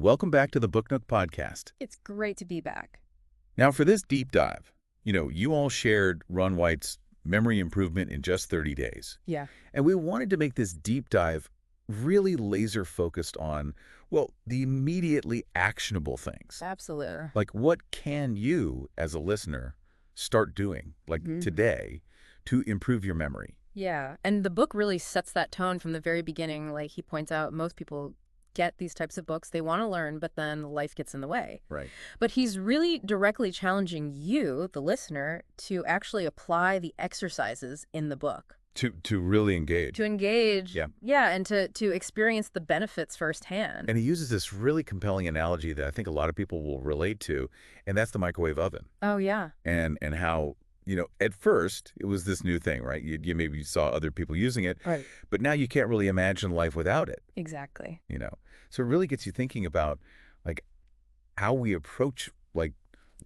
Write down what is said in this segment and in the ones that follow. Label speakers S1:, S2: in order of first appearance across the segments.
S1: welcome back to the Book Nook podcast.
S2: It's great to be back.
S1: Now, for this deep dive, you all shared Ron White's memory improvement in just 30 days.
S2: Yeah.
S1: And we wanted to make this deep dive really laser focused on, well, the immediately actionable things.
S2: Absolutely.
S1: Like, what can you, as a listener, start doing, like today, to improve your memory?
S2: Yeah. And the book really sets that tone from the very beginning. Like he points out, most people get these types of books. They want to learn, but then life gets in the way.
S1: Right.
S2: But he's really directly challenging you, the listener, to actually apply the exercises in the book.
S1: To really engage.
S2: To engage.
S1: Yeah.
S2: Yeah, and to experience the benefits firsthand.
S1: And he uses this really compelling analogy that I think a lot of people will relate to, and that's the microwave oven.
S2: Oh, yeah.
S1: And how, at first it was this new thing, right? You maybe saw other people using it,
S2: Right.
S1: but now you can't really imagine life without it.
S2: Exactly.
S1: So it really gets you thinking about like how we approach like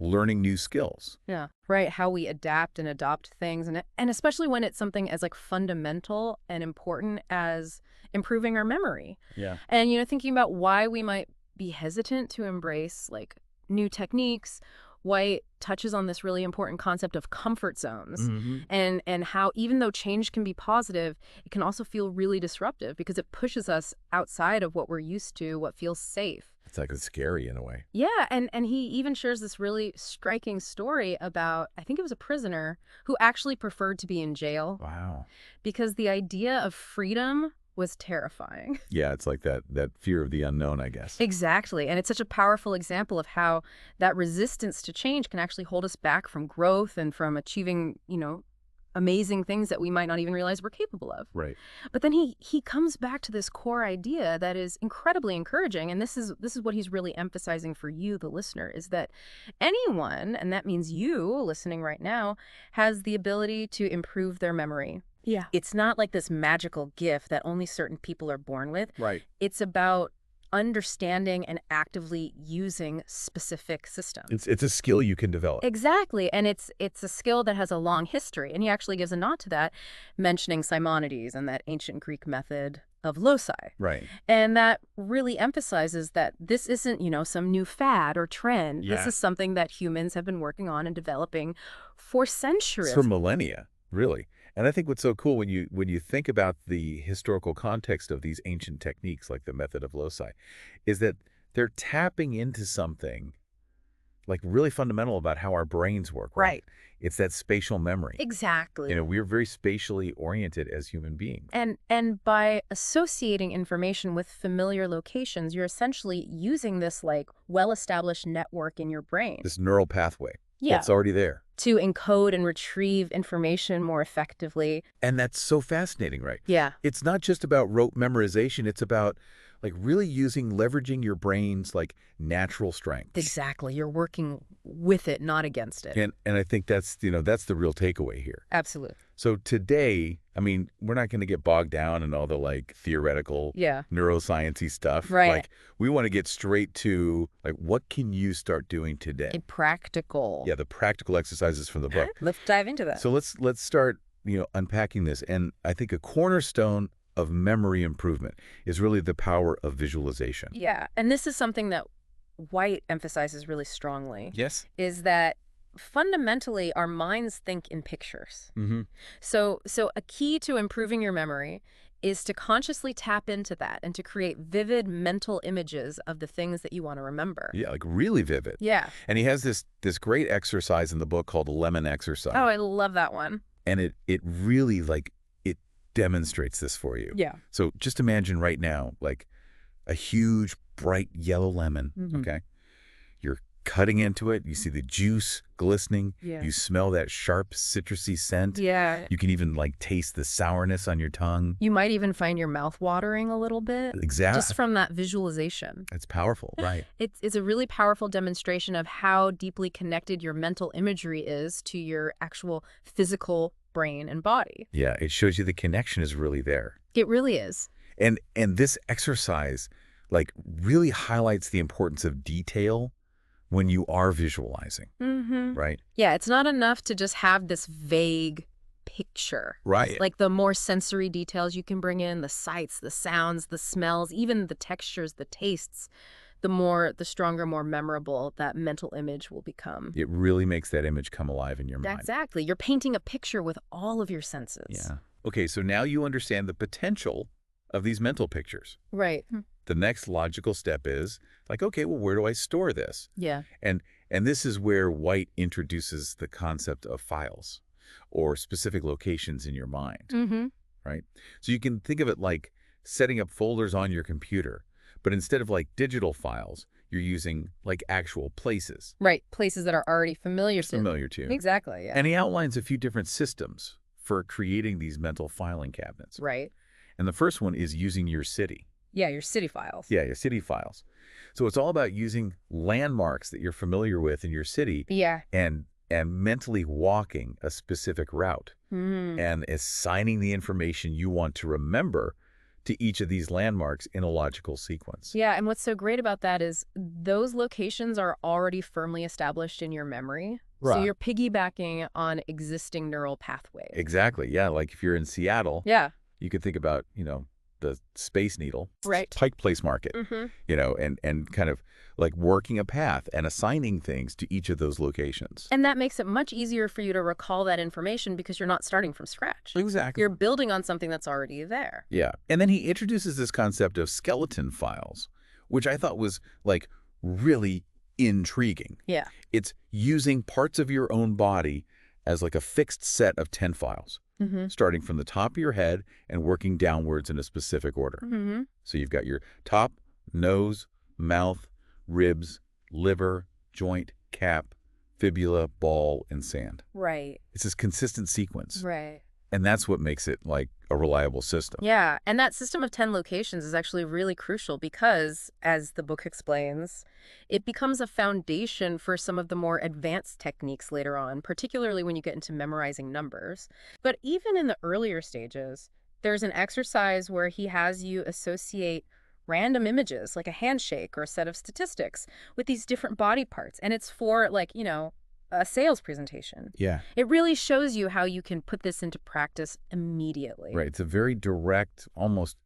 S1: learning new skills.
S2: Yeah, right. How we adapt and adopt things, and especially when it's something as like fundamental and important as improving our memory.
S1: Yeah.
S2: And thinking about why we might be hesitant to embrace like new techniques. White touches on this really important concept of comfort zones and how even though change can be positive, it can also feel really disruptive because it pushes us outside of what we're used to, what feels safe.
S1: It's like it's scary in a way.
S2: Yeah, and he even shares this really striking story about, I think it was a prisoner who actually preferred to be in jail.
S1: Wow.
S2: Because the idea of freedom was terrifying.
S1: Yeah, it's like that fear of the unknown, I guess.
S2: Exactly. And it's such a powerful example of how that resistance to change can actually hold us back from growth and from achieving, amazing things that we might not even realize we're capable of.
S1: Right.
S2: But then he comes back to this core idea that is incredibly encouraging, and this is what he's really emphasizing for you, the listener, is that anyone, and that means you listening right now, has the ability to improve their memory. Yeah. It's not like this magical gift that only certain people are born with.
S1: Right.
S2: It's about understanding and actively using specific systems.
S1: It's a skill you can develop.
S2: Exactly. And it's a skill that has a long history. And he actually gives a nod to that, mentioning Simonides and that ancient Greek method of loci.
S1: Right.
S2: And that really emphasizes that this isn't, some new fad or trend.
S1: Yeah.
S2: This is something that humans have been working on and developing for centuries.
S1: For millennia, really. And I think what's so cool when you think about the historical context of these ancient techniques like the method of loci is that they're tapping into something like really fundamental about how our brains work. Right. It's that spatial memory.
S2: Exactly.
S1: We're very spatially oriented as human beings.
S2: And by associating information with familiar locations, you're essentially using this like well-established network in your brain.
S1: This neural pathway.
S2: Yeah.
S1: That's already there.
S2: To encode and retrieve information more effectively.
S1: And that's so fascinating, right?
S2: Yeah.
S1: It's not just about rote memorization. It's about like really leveraging your brain's like natural strengths.
S2: Exactly. You're working with it, not against it.
S1: And I think that's the real takeaway here.
S2: Absolutely.
S1: So today, we're not going to get bogged down in all the like theoretical neuroscience-y stuff.
S2: Right.
S1: Like we want to get straight to like what can you start doing today?
S2: Practical.
S1: Yeah, the practical exercises from the book.
S2: Let's dive into that.
S1: So let's start, unpacking this. And I think a cornerstone of memory improvement is really the power of visualization.
S2: Yeah. And this is something that White emphasizes really strongly.
S1: Yes.
S2: Is that fundamentally our minds think in pictures. So a key to improving your memory is to consciously tap into that and to create vivid mental images of the things that you want to remember.
S1: Yeah, like really vivid.
S2: Yeah.
S1: And he has this great exercise in the book called the lemon exercise.
S2: Oh, I love that one.
S1: And it really it demonstrates this for you.
S2: Yeah.
S1: So just imagine right now like a huge bright yellow lemon, okay? You're cutting into it. You see the juice glistening.
S2: Yeah.
S1: You smell that sharp citrusy scent.
S2: Yeah.
S1: You can even like taste the sourness on your tongue.
S2: You might even find your mouth watering a little bit.
S1: Exactly.
S2: Just from that visualization.
S1: It's powerful, right?
S2: It's a really powerful demonstration of how deeply connected your mental imagery is to your actual physical brain and body.
S1: Yeah, it shows you the connection is really there.
S2: It really is.
S1: And this exercise like really highlights the importance of detail when you are visualizing, right?
S2: Yeah, it's not enough to just have this vague picture.
S1: Right.
S2: Like the more sensory details you can bring in, the sights, the sounds, the smells, even the textures, the tastes, the stronger, more memorable that mental image will become.
S1: It really makes that image come alive in your mind.
S2: Exactly. You're painting a picture with all of your senses.
S1: Yeah. Okay, so now you understand the potential of these mental pictures.
S2: Right.
S1: The next logical step is like, okay, well, where do I store this?
S2: Yeah.
S1: And this is where White introduces the concept of files or specific locations in your mind,
S2: Mm-hmm.
S1: right? So you can think of it like setting up folders on your computer, but instead of like digital files, you're using like actual places.
S2: Right. Places that are already familiar to.
S1: Familiar to you.
S2: Exactly, yeah.
S1: And he outlines a few different systems for creating these mental filing cabinets.
S2: Right.
S1: And the first one is using your city.
S2: Yeah, your city files.
S1: Yeah, your city files. So it's all about using landmarks that you're familiar with in your city
S2: Yeah.
S1: and mentally walking a specific route and assigning the information you want to remember to each of these landmarks in a logical sequence.
S2: Yeah, and what's so great about that is those locations are already firmly established in your memory. So
S1: Right.
S2: you're piggybacking on existing neural pathways.
S1: Exactly. Yeah, like if you're in Seattle,
S2: Yeah.
S1: you could think about, the Space Needle,
S2: Right.
S1: Pike Place Market,
S2: Mm-hmm.
S1: and kind of like working a path and assigning things to each of those locations.
S2: And that makes it much easier for you to recall that information because you're not starting from scratch.
S1: Exactly.
S2: You're building on something that's already there.
S1: Yeah. And then he introduces this concept of skeleton files, which I thought was like really intriguing.
S2: Yeah.
S1: It's using parts of your own body as like a fixed set of 10 files,
S2: Mm-hmm.
S1: starting from the top of your head and working downwards in a specific order.
S2: Mm-hmm.
S1: So you've got your top, nose, mouth, ribs, liver, joint, cap, fibula, ball, and sand.
S2: Right.
S1: It's this consistent sequence.
S2: Right.
S1: And that's what makes it like a reliable system.
S2: Yeah, and that system of 10 locations is actually really crucial because, as the book explains, it becomes a foundation for some of the more advanced techniques later on, particularly when you get into memorizing numbers. But even in the earlier stages, there's an exercise where he has you associate random images, like a handshake or a set of statistics, with these different body parts. And it's for, like, a sales presentation.
S1: Yeah.
S2: It really shows you how you can put this into practice immediately.
S1: Right. It's a very direct, almost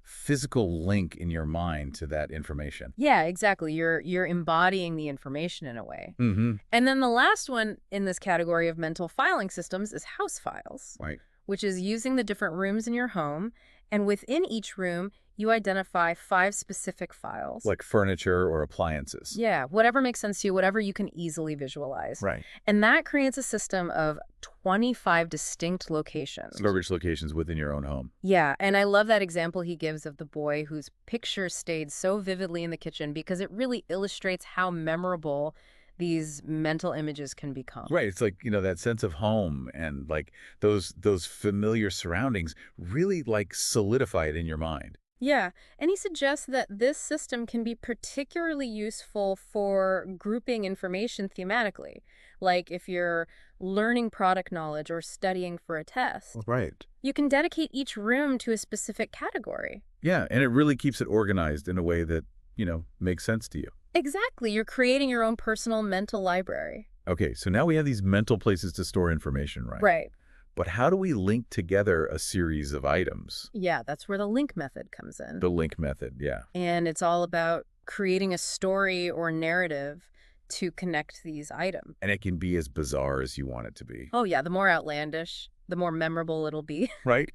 S1: physical link in your mind to that information.
S2: Yeah, exactly. You're embodying the information in a way.
S1: Mm-hmm.
S2: And then the last one in this category of mental filing systems is house files,
S1: Right.
S2: which is using the different rooms in your home. And within each room, you identify 5 specific files.
S1: Like furniture or appliances.
S2: Yeah, whatever makes sense to you, whatever you can easily visualize.
S1: Right.
S2: And that creates a system of 25 distinct locations.
S1: Storage locations within your own home.
S2: Yeah, and I love that example he gives of the boy whose picture stayed so vividly in the kitchen because it really illustrates how memorable these mental images can become.
S1: Right. It's like, that sense of home and like those familiar surroundings really like solidify it in your mind.
S2: Yeah, and he suggests that this system can be particularly useful for grouping information thematically. Like if you're learning product knowledge or studying for a test,
S1: Right.
S2: you can dedicate each room to a specific category.
S1: Yeah. And it really keeps it organized in a way that, makes sense to you.
S2: Exactly. You're creating your own personal mental library.
S1: Okay. So now we have these mental places to store information, right?
S2: Right.
S1: But how do we link together a series of items?
S2: Yeah, that's where the link method comes in.
S1: The link method, yeah.
S2: And it's all about creating a story or narrative to connect these items.
S1: And it can be as bizarre as you want it to be.
S2: Oh, yeah, the more outlandish, the more memorable it'll be.
S1: Right?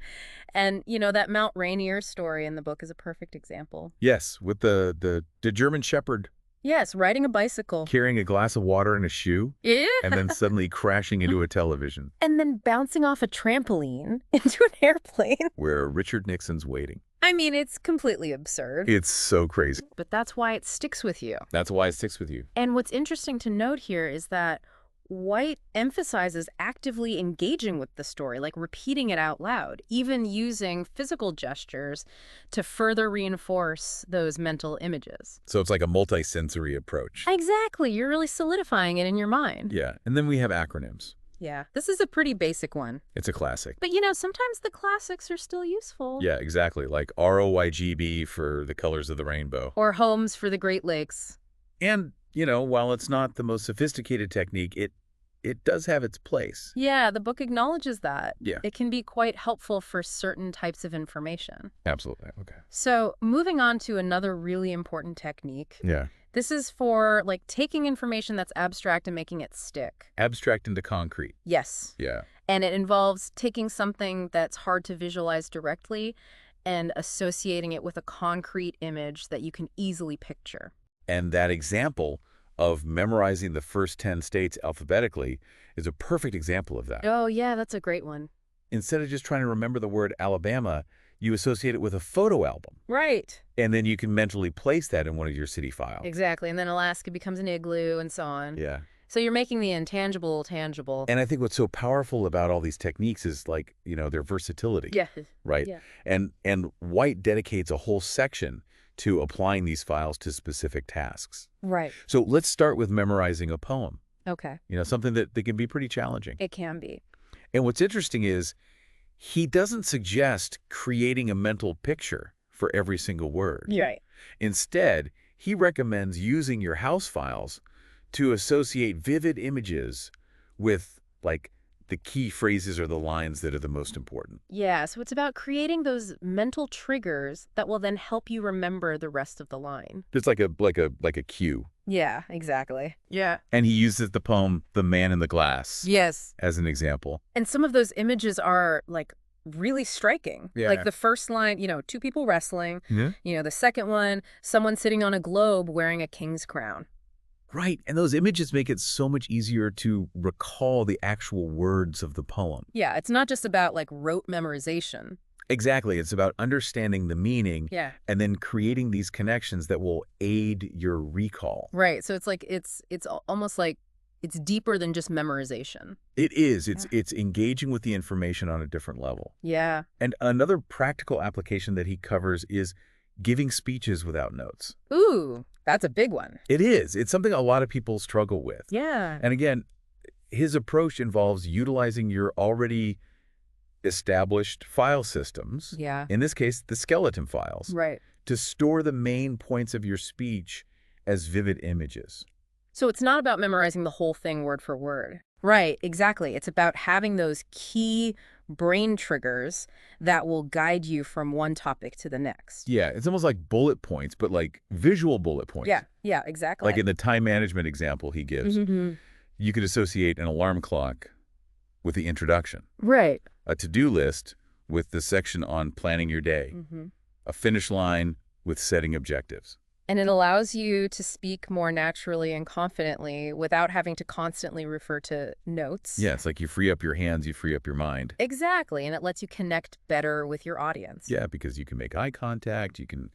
S2: And, that Mount Rainier story in the book is a perfect example.
S1: Yes, with the German Shepherd
S2: Yes, riding a bicycle.
S1: carrying a glass of water in a shoe
S2: Yeah.
S1: and then suddenly crashing into a television
S2: And then bouncing off a trampoline into an airplane.
S1: where Richard Nixon's waiting.
S2: I mean, it's completely absurd.
S1: It's so crazy.
S2: But that's why it sticks with you.
S1: That's why it sticks with you.
S2: And what's interesting to note here is that White emphasizes actively engaging with the story, like repeating it out loud, even using physical gestures to further reinforce those mental images.
S1: So it's like a multi-sensory approach.
S2: Exactly. You're really solidifying it in your mind.
S1: Yeah. And then we have acronyms.
S2: Yeah. This is a pretty basic one.
S1: It's a classic.
S2: But, sometimes the classics are still useful.
S1: Yeah, exactly. Like ROYGB for the colors of the rainbow.
S2: Or homes for the Great Lakes.
S1: And, while it's not the most sophisticated technique, it does have its place.
S2: Yeah, the book acknowledges that.
S1: Yeah.
S2: It can be quite helpful for certain types of information.
S1: Absolutely. Okay.
S2: So moving on to another really important technique,
S1: Yeah.
S2: This is for like taking information that's abstract and making it stick.
S1: Abstract into concrete.
S2: Yes.
S1: Yeah.
S2: And it involves taking something that's hard to visualize directly and associating it with a concrete image that you can easily picture.
S1: And that example of memorizing the first 10 states alphabetically is a perfect example of that.
S2: Oh, yeah, that's a great one.
S1: Instead of just trying to remember the word Alabama, you associate it with a photo album.
S2: Right.
S1: And then you can mentally place that in one of your city files.
S2: Exactly. And then Alaska becomes an igloo and so on.
S1: Yeah.
S2: So you're making the intangible tangible.
S1: And I think what's so powerful about all these techniques is like, their versatility.
S2: Yeah.
S1: Right?
S2: Yeah.
S1: And White dedicates a whole section to applying these files to specific tasks.
S2: Right.
S1: So let's start with memorizing a poem.
S2: Okay.
S1: Something that can be pretty challenging.
S2: It can be.
S1: And what's interesting is he doesn't suggest creating a mental picture for every single word.
S2: Right.
S1: Instead, he recommends using your house files to associate vivid images with, like, the key phrases or the lines that are the most important.
S2: Yeah, so it's about creating those mental triggers that will then help you remember the rest of the line.
S1: It's like a cue.
S2: Yeah, exactly. Yeah.
S1: And he uses the poem "The Man in the Glass"
S2: Yes.
S1: as an example.
S2: And some of those images are like really striking.
S1: Yeah.
S2: Like the first line, two people wrestling.
S1: Yeah.
S2: The second one, someone sitting on a globe wearing a king's crown.
S1: Right, and those images make it so much easier to recall the actual words of the poem.
S2: Yeah, it's not just about like rote memorization.
S1: Exactly, it's about understanding the meaning
S2: Yeah.
S1: and then creating these connections that will aid your recall.
S2: Right. So it's like almost like it's deeper than just memorization.
S1: It is. It's engaging with the information on a different level.
S2: Yeah.
S1: And another practical application that he covers is giving speeches without notes.
S2: Ooh, that's a big one.
S1: It is. It's something a lot of people struggle with.
S2: Yeah.
S1: And again, his approach involves utilizing your already established file systems,
S2: Yeah.
S1: in this case, the skeleton files,
S2: Right.
S1: to store the main points of your speech as vivid images.
S2: So it's not about memorizing the whole thing word for word. Right, exactly. It's about having those key brain triggers that will guide you from one topic to the next.
S1: Yeah, it's almost like bullet points, but like visual bullet points.
S2: Yeah, exactly.
S1: Like in the time management example he gives, you could associate an alarm clock with the introduction,
S2: Right.
S1: a to-do list with the section on planning your day, a finish line with setting objectives.
S2: And it allows you to speak more naturally and confidently without having to constantly refer to notes.
S1: Yeah, it's like you free up your hands, you free up your mind.
S2: Exactly, and it lets you connect better with your audience.
S1: Yeah, because you can make eye contact, you can,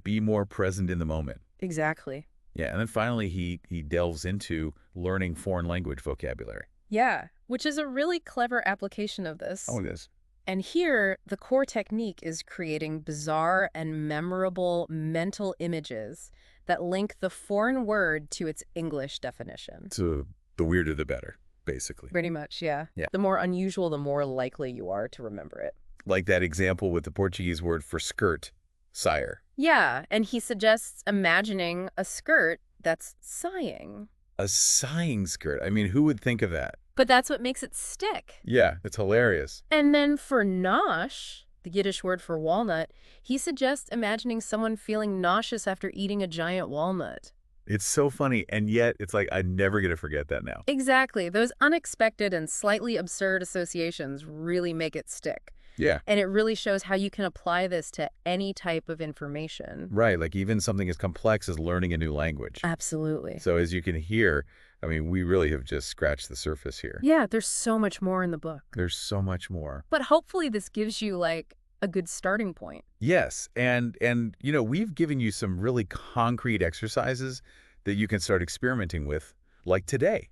S1: be more present in the moment.
S2: Exactly.
S1: Yeah, and then finally he delves into learning foreign language vocabulary.
S2: Yeah, which is a really clever application of this.
S1: Oh, it is.
S2: And here, the core technique is creating bizarre and memorable mental images that link the foreign word to its English definition.
S1: So the weirder the better, basically.
S2: Pretty much, yeah.
S1: Yeah.
S2: The more unusual, the more likely you are to remember it.
S1: Like that example with the Portuguese word for skirt, sire.
S2: Yeah, and he suggests imagining a skirt that's sighing.
S1: A sighing skirt. I mean, who would think of that?
S2: But that's what makes it stick.
S1: Yeah, it's hilarious.
S2: And then for nosh, the Yiddish word for walnut, he suggests imagining someone feeling nauseous after eating a giant walnut.
S1: It's so funny, and yet it's like I'm never going to forget that now.
S2: Exactly. Those unexpected and slightly absurd associations really make it stick.
S1: Yeah.
S2: And it really shows how you can apply this to any type of information.
S1: Right, like even something as complex as learning a new language.
S2: Absolutely.
S1: So as you can hear, I mean, we really have just scratched the surface here.
S2: Yeah, there's so much more in the book.
S1: There's so much more.
S2: But hopefully this gives you, like, a good starting point.
S1: Yes, and we've given you some really concrete exercises that you can start experimenting with, like today.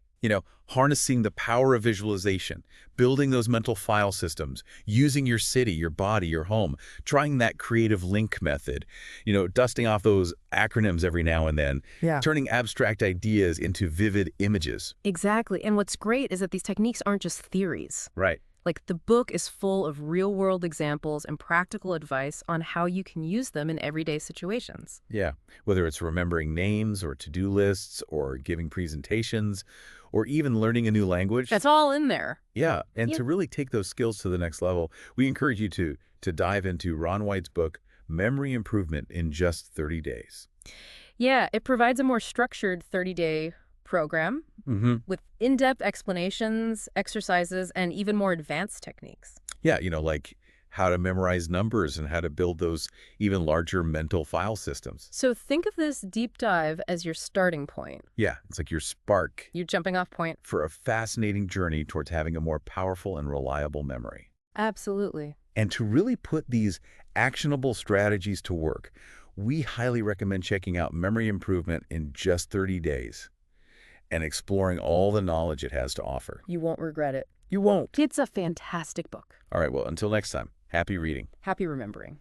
S1: Harnessing the power of visualization, building those mental file systems, using your city, your body, your home, trying that creative link method, dusting off those acronyms every now and then, turning abstract ideas into vivid images.
S2: Exactly. And what's great is that these techniques aren't just theories.
S1: Right.
S2: Like, the book is full of real-world examples and practical advice on how you can use them in everyday situations.
S1: Yeah, whether it's remembering names or to-do lists or giving presentations or even learning a new language.
S2: That's all in there.
S1: Yeah, and to really take those skills to the next level, we encourage you to dive into Ron White's book, Memory Improvement in Just 30 Days.
S2: Yeah, it provides a more structured 30-day program
S1: Hmm.
S2: with in-depth explanations, exercises, and even more advanced techniques.
S1: Yeah, like how to memorize numbers and how to build those even larger mental file systems.
S2: So think of this deep dive as your starting point,
S1: Yeah, it's like your spark
S2: your jumping off point.
S1: for a fascinating journey towards having a more powerful and reliable memory.
S2: Absolutely.
S1: And to really put these actionable strategies to work, we highly recommend checking out Memory Improvement in just 30 days and exploring all the knowledge it has to offer.
S2: You won't regret it.
S1: You won't.
S2: It's a fantastic book.
S1: All right, well, until next time, happy reading.
S2: Happy remembering.